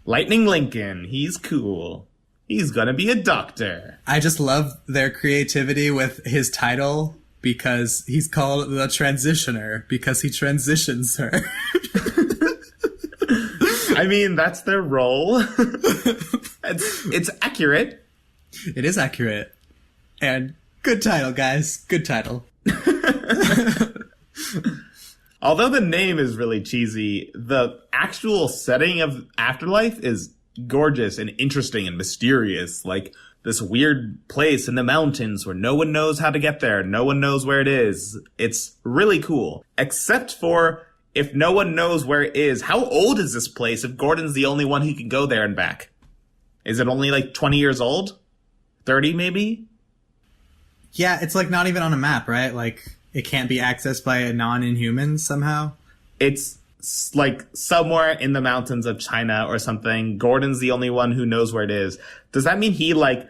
Lightning Lincoln. He's cool. He's gonna be a doctor. I just love their creativity with his title, because he's called the Transitioner, because he transitions her. I mean, that's their role. It's accurate. It is accurate. And good title, guys. Good title. Although the name is really cheesy, the actual setting of Afterlife is gorgeous and interesting and mysterious. Like this weird place in the mountains where no one knows how to get there. No one knows where it is. It's really cool. Except for if no one knows where it is, how old is this place if Gordon's the only one who can go there and back? Is it only like 20 years old? 30 maybe? Yeah, it's like not even on a map, right? Like it can't be accessed by a non-inhuman somehow. It's like somewhere in the mountains of China or something. Gordon's the only one who knows where it is. Does that mean he like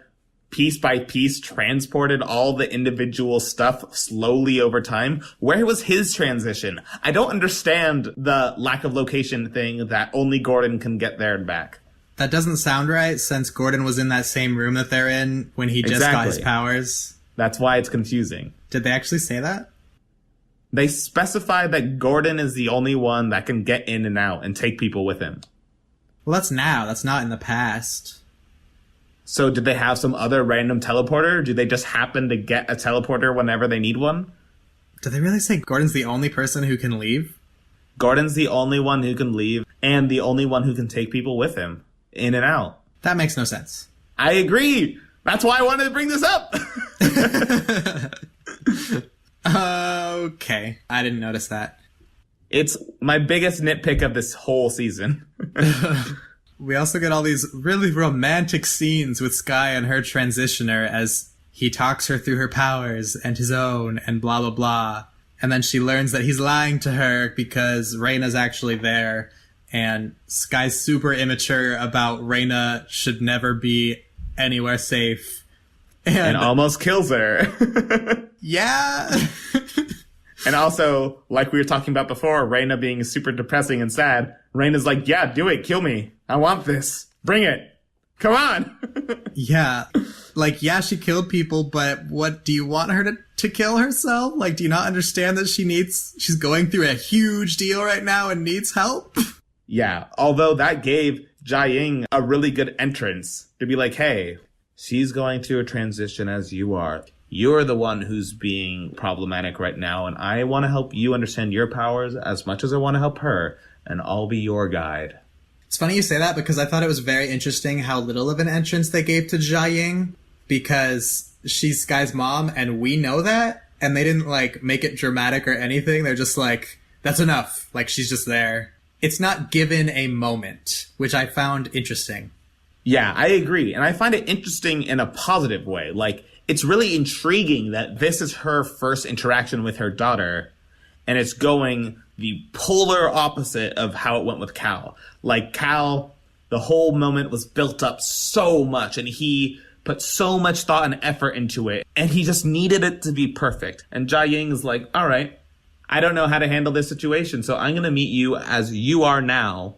piece by piece transported all the individual stuff slowly over time? Where was his transition? I don't understand the lack of location thing that only Gordon can get there and back. That doesn't sound right, since Gordon was in that same room that they're in when he just got his powers. That's why it's confusing. Did they actually say that? They specify that Gordon is the only one that can get in and out and take people with him. Well, that's now. That's not in the past. So did they have some other random teleporter? Do they just happen to get a teleporter whenever they need one? Did they really say Gordon's the only person who can leave? Gordon's the only one who can leave and the only one who can take people with him. In and out. That makes no sense. I agree. That's why I wanted to bring this up. Okay. I didn't notice that. It's my biggest nitpick of this whole season. We also get all these really romantic scenes with Skye and her transitioner as he talks her through her powers and his own and blah, blah, blah. And then she learns that he's lying to her because Reyna's actually there. And Skye's super immature about Reyna should never be anywhere safe. And almost kills her. Yeah. And also, like we were talking about before, Reyna being super depressing and sad, Reyna's like, yeah, do it, kill me. I want this. Bring it. Come on. Yeah. Like, yeah, she killed people, but what, do you want her to kill herself? Like, do you not understand that she's going through a huge deal right now and needs help? Yeah, although that gave Jia-Ying a really good entrance to be like, hey, she's going through a transition as you are. You're the one who's being problematic right now, and I want to help you understand your powers as much as I want to help her, and I'll be your guide. It's funny you say that because I thought it was very interesting how little of an entrance they gave to Jia-Ying. because she's Skye's mom and we know that, and they didn't like make it dramatic or anything. They're just like, that's enough. Like, she's just there. It's not given a moment, which I found interesting. Yeah, I agree. And I find it interesting in a positive way. Like, it's really intriguing that this is her first interaction with her daughter, and it's going the polar opposite of how it went with Cal. Like, Cal, the whole moment was built up so much, and he put so much thought and effort into it, and he just needed it to be perfect. And Jia Ying is like, all right, I don't know how to handle this situation, so I'm going to meet you as you are now,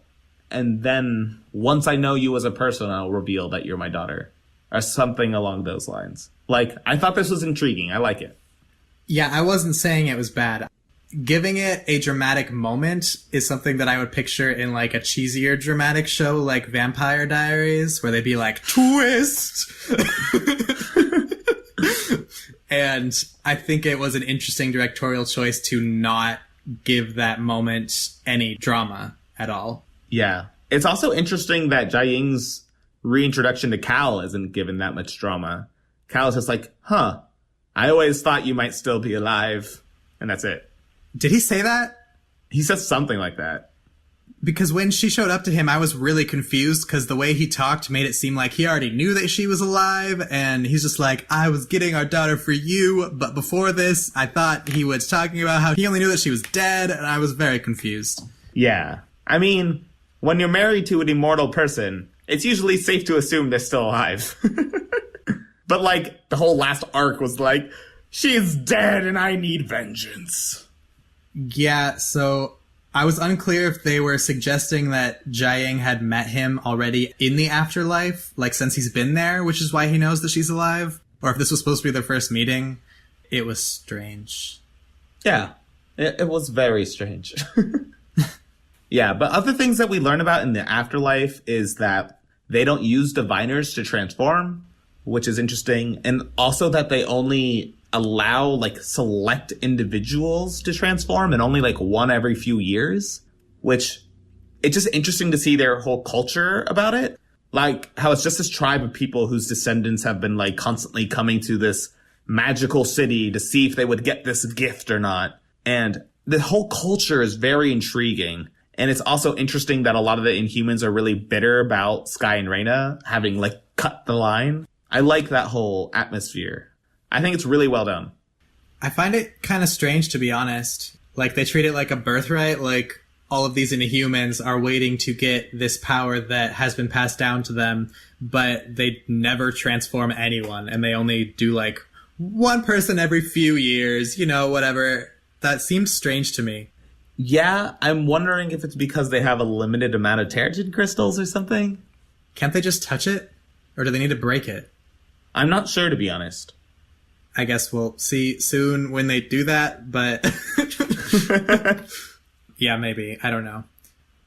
and then once I know you as a person, I'll reveal that you're my daughter. Or something along those lines. Like, I thought this was intriguing. I like it. Yeah, I wasn't saying it was bad. Giving it a dramatic moment is something that I would picture in like a cheesier dramatic show like Vampire Diaries, where they'd be like, twist! And I think it was an interesting directorial choice to not give that moment any drama at all. Yeah. It's also interesting that Jia Ying's reintroduction to Cal isn't given that much drama. Cal's just like, I always thought you might still be alive. And that's it. Did he say that? He says something like that. Because when she showed up to him, I was really confused because the way he talked made it seem like he already knew that she was alive. And he's just like, I was getting our daughter for you. But before this, I thought he was talking about how he only knew that she was dead. And I was very confused. Yeah. I mean, when you're married to an immortal person, it's usually safe to assume they're still alive. But like, the whole last arc was like, she's dead and I need vengeance. Yeah, so I was unclear if they were suggesting that Jia Ying had met him already in the afterlife, like since he's been there, which is why he knows that she's alive, or if this was supposed to be their first meeting. It was strange. Yeah, it was very strange. Yeah, but other things that we learn about in the afterlife is that they don't use diviners to transform, which is interesting, and also that they only allow like select individuals to transform and only like one every few years, which it's just interesting to see their whole culture about it. Like how it's just this tribe of people whose descendants have been like constantly coming to this magical city to see if they would get this gift or not. And the whole culture is very intriguing. And it's also interesting that a lot of the Inhumans are really bitter about Skye and Reyna having like cut the line. I like that whole atmosphere. I think it's really well done. I find it kind of strange, to be honest. Like, they treat it like a birthright, like all of these Inhumans are waiting to get this power that has been passed down to them, but they never transform anyone, and they only do, like, one person every few years, you know, whatever. That seems strange to me. Yeah, I'm wondering if it's because they have a limited amount of Terrigen crystals or something. Can't they just touch it? Or do they need to break it? I'm not sure, to be honest. I guess we'll see soon when they do that, but yeah, maybe. I don't know.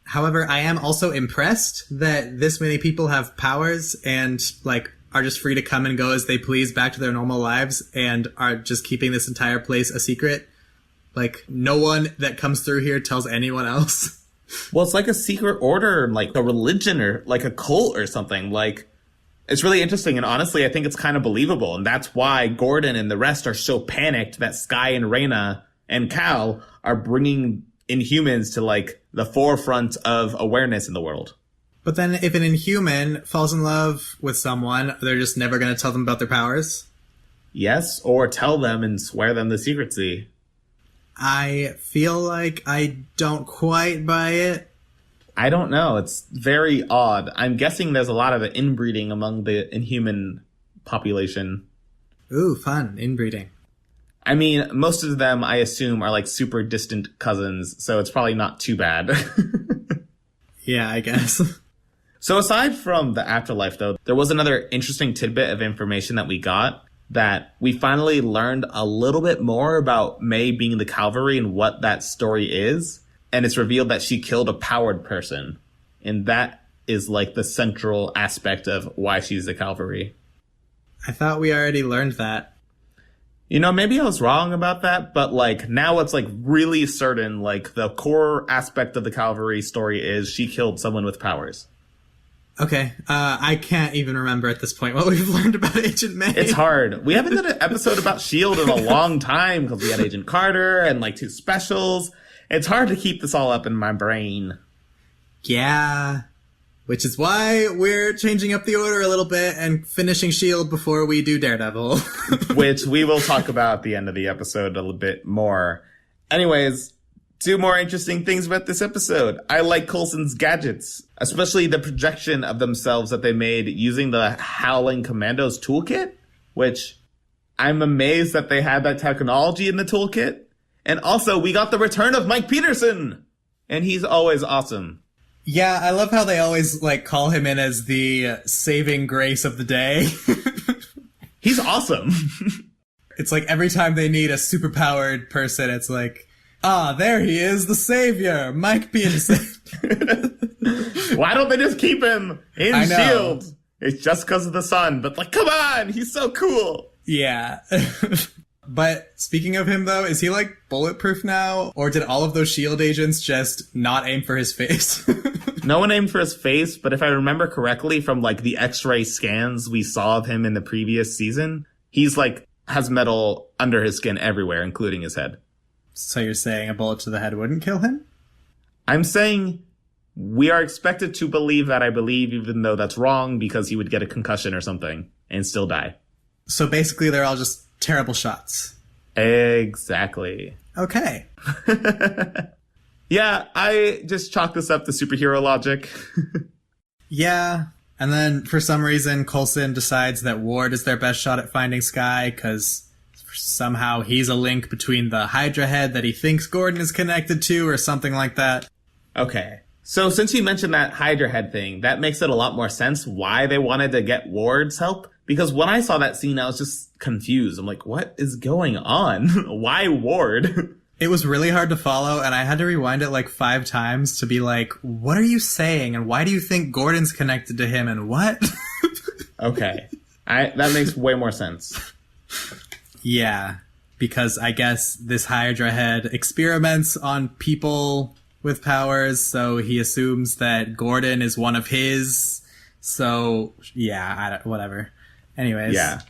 However, I am also impressed that this many people have powers and like are just free to come and go as they please back to their normal lives and are just keeping this entire place a secret. Like, no one that comes through here tells anyone else. Well, it's like a secret order, like a religion or like a cult or something. Like, it's really interesting, and honestly, I think it's kind of believable, and that's why Gordon and the rest are so panicked that Skye and Reyna and Cal are bringing Inhumans to, like, the forefront of awareness in the world. But then if an Inhuman falls in love with someone, they're just never going to tell them about their powers? Yes, or tell them and swear them to secrecy. I feel like I don't quite buy it. I don't know. It's very odd. I'm guessing there's a lot of inbreeding among the Inhuman population. Ooh, fun. Inbreeding. I mean, most of them, I assume, are like super distant cousins, so it's probably not too bad. Yeah, I guess. So aside from the afterlife, though, there was another interesting tidbit of information that we got, that we finally learned a little bit more about May being the Calvary and what that story is. And it's revealed that she killed a powered person. And that is like the central aspect of why she's the Calvary. I thought we already learned that. You know, maybe I was wrong about that, but like now it's like really certain, like the core aspect of the Calvary story is she killed someone with powers. Okay, I can't even remember at this point what we've learned about Agent May. It's hard. We haven't done an episode about S.H.I.E.L.D. in a long time because we had Agent Carter and like 2 specials. It's hard to keep this all up in my brain. Yeah, which is why we're changing up the order a little bit and finishing S.H.I.E.L.D. before we do Daredevil. Which we will talk about at the end of the episode a little bit more. Anyways, 2 more interesting things about this episode. I like Coulson's gadgets, especially the projection of themselves that they made using the Howling Commandos toolkit, which I'm amazed that they had that technology in the toolkit. And also, we got the return of Mike Peterson, and he's always awesome. Yeah, I love how they always like call him in as the saving grace of the day. He's awesome. It's like every time they need a superpowered person, it's like, there he is, the savior, Mike Peterson. Why don't they just keep him in I know. S.H.I.E.L.D.? It's just because of the sun, but like, come on, he's so cool. Yeah. But speaking of him, though, is he like bulletproof now? Or did all of those S.H.I.E.L.D. agents just not aim for his face? No one aimed for his face, but if I remember correctly from like the x-ray scans we saw of him in the previous season, he's like has metal under his skin everywhere, including his head. So you're saying a bullet to the head wouldn't kill him? I'm saying we are expected to believe that I believe, even though that's wrong, because he would get a concussion or something and still die. So basically they're all just terrible shots. Exactly. Okay. Yeah, I just chalk this up to superhero logic. Yeah. And then for some reason, Coulson decides that Ward is their best shot at finding Skye because somehow he's a link between the Hydra head that he thinks Gordon is connected to or something like that. Okay. So since you mentioned that Hydra head thing, that makes it a lot more sense why they wanted to get Ward's help. Because when I saw that scene, I was just confused. I'm like, what is going on? Why Ward? It was really hard to follow, and I had to rewind it like 5 times to be like, what are you saying? And why do you think Gordon's connected to him? And what? Okay. That makes way more sense. Yeah, because I guess this Hydra head experiments on people with powers, so he assumes that Gordon is one of his. So, yeah, whatever. Anyways. Yeah.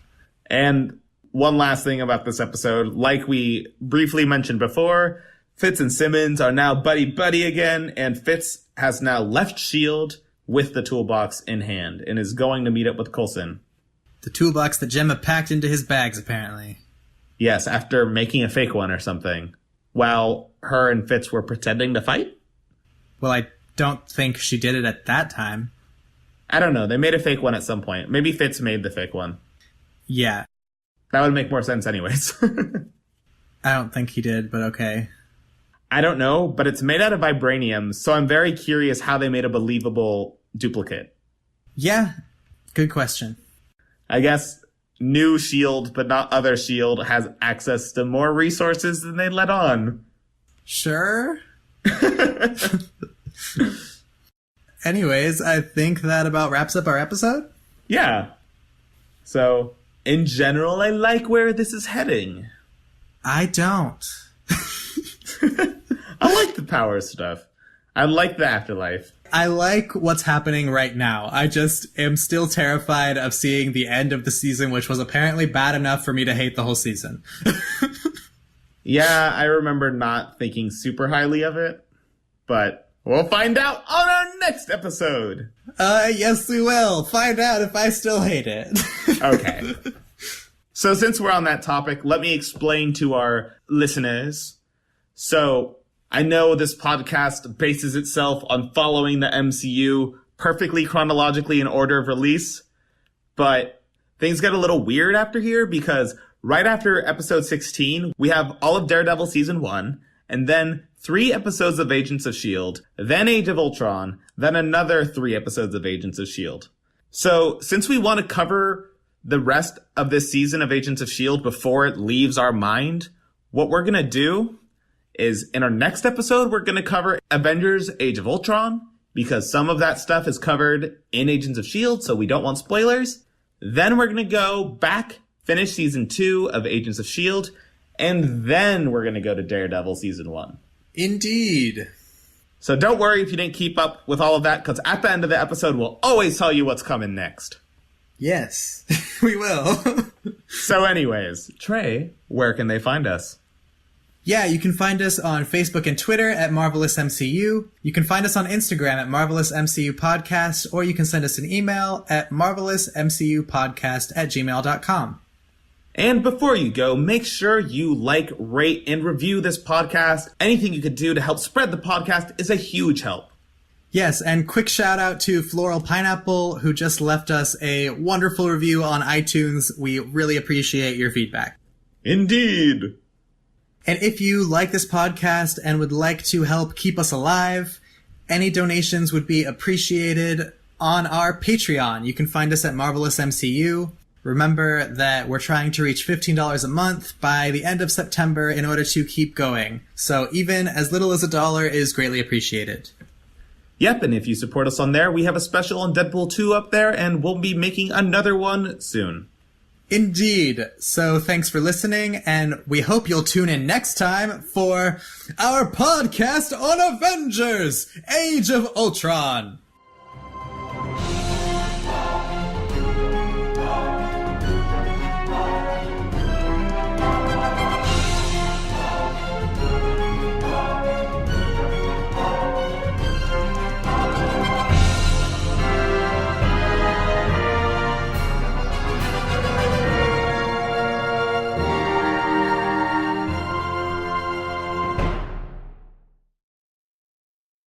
And one last thing about this episode, like we briefly mentioned before, Fitz and Simmons are now buddy-buddy again, and Fitz has now left S.H.I.E.L.D. with the toolbox in hand and is going to meet up with Coulson. The toolbox that Gemma packed into his bags, apparently. Yes, after making a fake one or something, while her and Fitz were pretending to fight? Well, I don't think she did it at that time. I don't know. They made a fake one at some point. Maybe Fitz made the fake one. Yeah. That would make more sense anyways. I don't think he did, but okay. I don't know, but it's made out of vibranium, so I'm very curious how they made a believable duplicate. Yeah, good question. I guess new S.H.I.E.L.D., but not other S.H.I.E.L.D., has access to more resources than they let on. Sure. Anyways, I think that about wraps up our episode. Yeah. So, in general, I like where this is heading. I don't. I like the power stuff. I like the afterlife. I like what's happening right now. I just am still terrified of seeing the end of the season, which was apparently bad enough for me to hate the whole season. Yeah, I remember not thinking super highly of it, but we'll find out on our next episode. Yes, we will. Find out if I still hate it. Okay. So since we're on that topic, let me explain to our listeners. So I know this podcast bases itself on following the MCU perfectly chronologically in order of release, but things get a little weird after here because right after episode 16, we have all of Daredevil season 1, and then 3 episodes of Agents of S.H.I.E.L.D., then Age of Ultron, then another 3 episodes of Agents of S.H.I.E.L.D. So since we want to cover the rest of this season of Agents of S.H.I.E.L.D. before it leaves our mind, what we're going to do is in our next episode, we're going to cover Avengers Age of Ultron, because some of that stuff is covered in Agents of S.H.I.E.L.D., so we don't want spoilers. Then we're going to go back, finish season 2 of Agents of S.H.I.E.L.D., and then we're going to go to Daredevil season 1. Indeed. So don't worry if you didn't keep up with all of that, because at the end of the episode, we'll always tell you what's coming next. Yes, we will. So anyways, Trey, where can they find us? Yeah, you can find us on Facebook and Twitter at Marvelous MCU. You can find us on Instagram at Marvelous MCU Podcast, or you can send us an email at marvelousmcupodcast@gmail.com. And before you go, make sure you like, rate, and review this podcast. Anything you could do to help spread the podcast is a huge help. Yes, and quick shout out to Floral Pineapple, who just left us a wonderful review on iTunes. We really appreciate your feedback. Indeed. And if you like this podcast and would like to help keep us alive, any donations would be appreciated on our Patreon. You can find us at Marvelous MCU. Remember that we're trying to reach $15 a month by the end of September in order to keep going. So even as little as $1 is greatly appreciated. Yep, and if you support us on there, we have a special on Deadpool 2 up there, and we'll be making another one soon. Indeed. So thanks for listening, and we hope you'll tune in next time for our podcast on Avengers: Age of Ultron.